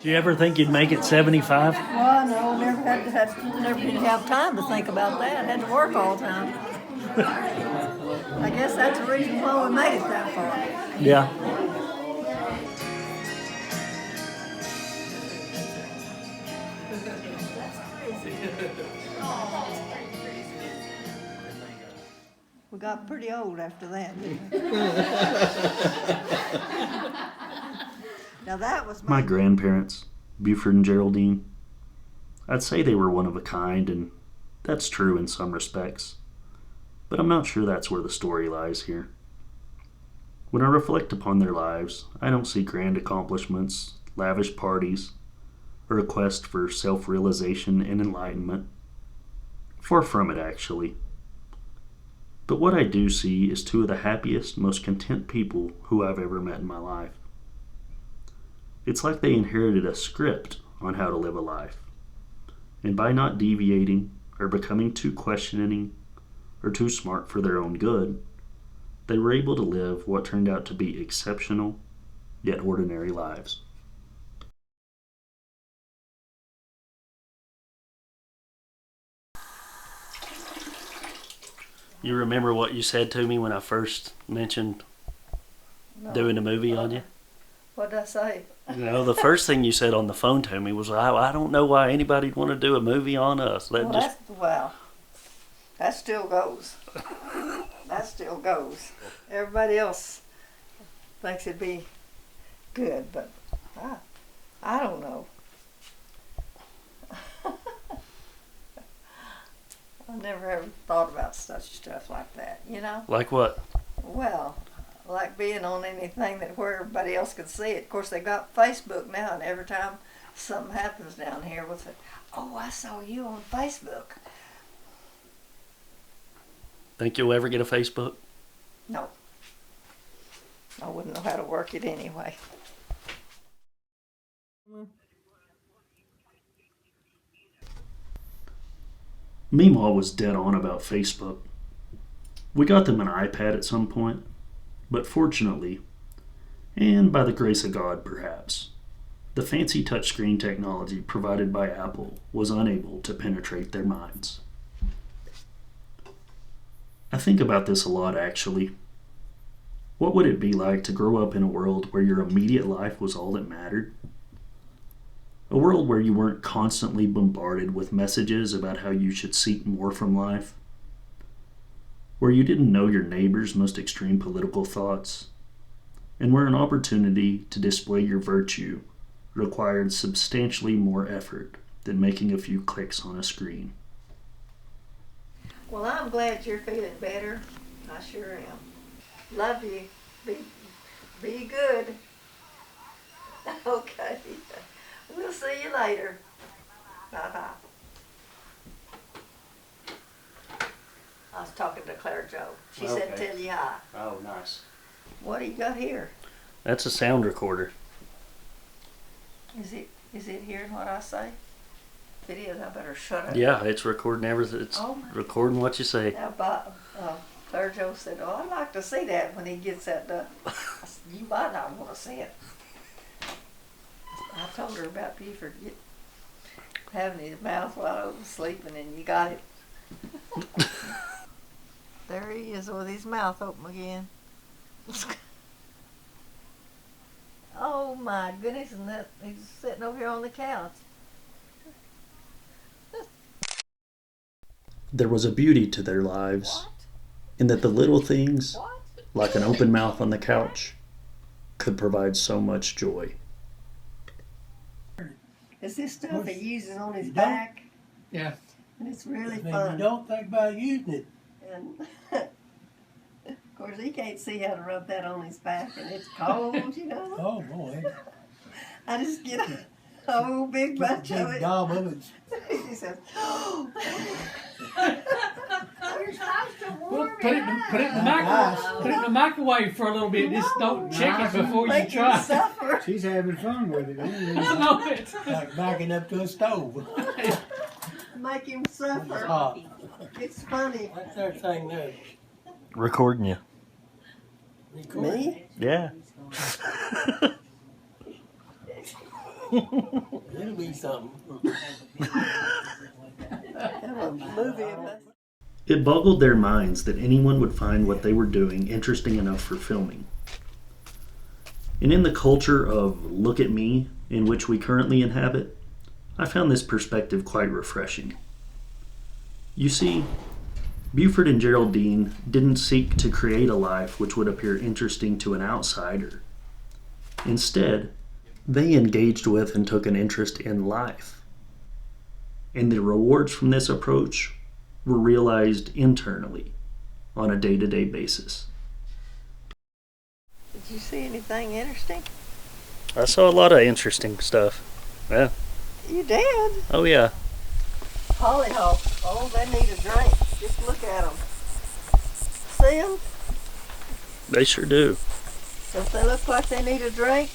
Do you ever think you'd make it 75? Well, no, never did have time to think about that. Had to work all the time. I guess that's the reason why we made it that far. Yeah. We got pretty old after that, didn't we? Now that was My grandparents, Buford and Geraldine, I'd say they were one of a kind, and that's true in some respects. But I'm not sure that's where the story lies here. When I reflect upon their lives, I don't see grand accomplishments, lavish parties, or a quest for self-realization and enlightenment. Far from it, actually. But what I do see is two of the happiest, most content people who I've ever met in my life. It's like they inherited a script on how to live a life. And by not deviating or becoming too questioning or too smart for their own good, they were able to live what turned out to be exceptional, yet ordinary lives. You remember what you said to me when I first mentioned doing a movie on you? What did I say? You know, the first thing you said on the phone to me was, I don't know why anybody'd want to do a movie on us. That still goes. That still goes. Everybody else thinks it'd be good, but I don't know. I never ever thought about such stuff like that, you know? Like what? Well, like being on anything that where everybody else could see it. Of course, they got Facebook now, and every time something happens down here with it, oh, I saw you on Facebook. Think you'll ever get a Facebook? No. I wouldn't know how to work it anyway. Meemaw was dead on about Facebook. We got them an iPad at some point, but fortunately, and by the grace of God perhaps, the fancy touchscreen technology provided by Apple was unable to penetrate their minds. I think about this a lot, actually. What would it be like to grow up in a world where your immediate life was all that mattered? A world where you weren't constantly bombarded with messages about how you should seek more from life? Where you didn't know your neighbor's most extreme political thoughts? And where an opportunity to display your virtue required substantially more effort than making a few clicks on a screen? Well, I'm glad you're feeling better. I sure am. Love you. Be good. Okay. We'll see you later. Bye-bye. I was talking to Claire Joe. She said tell you hi. Oh, nice. What do you got here? That's a sound recorder. Is it hearing what I say? If it is, I better shut up. Yeah, it's recording everything. It's recording what you say. Now, Claire Joe said, oh, I'd like to see that when he gets that done. I said, you might not want to see it. I told her about Buford having his mouth wide open sleeping, and you got it. There he is with his mouth open again. Oh my goodness, and that he's sitting over here on the couch. There was a beauty to their lives in that the little things, like an open mouth on the couch, could provide so much joy. Is this stuff he uses on his back? Yeah. And it's really If fun. you don't think about using it. And of course, he can't see how to rub that on his back, and it's cold, you know. Oh boy. I just get a whole big bunch of Big it. gob of it. He says, Well, put it in the microwave. Put it in the microwave for a little bit. Just don't check it before you make him try. suffer. She's having fun with it. I know it. Like backing up to a stove. Make him suffer. Oh, It's funny. what's that thing there? Recording you. Me? Yeah. It'll be something. Have a movie of us. It boggled their minds that anyone would find what they were doing interesting enough for filming. And in the culture of look at me in which we currently inhabit, I found this perspective quite refreshing. You see, Buford and Geraldine didn't seek to create a life which would appear interesting to an outsider. Instead, they engaged with and took an interest in life. And the rewards from this approach were realized internally on a day-to-day basis. Did you see anything interesting? I saw a lot of interesting stuff. Yeah. You did? Oh yeah. Hollyhocks. Oh, they need a drink. Just look at them. See them? They sure do. Don't they look like they need a drink?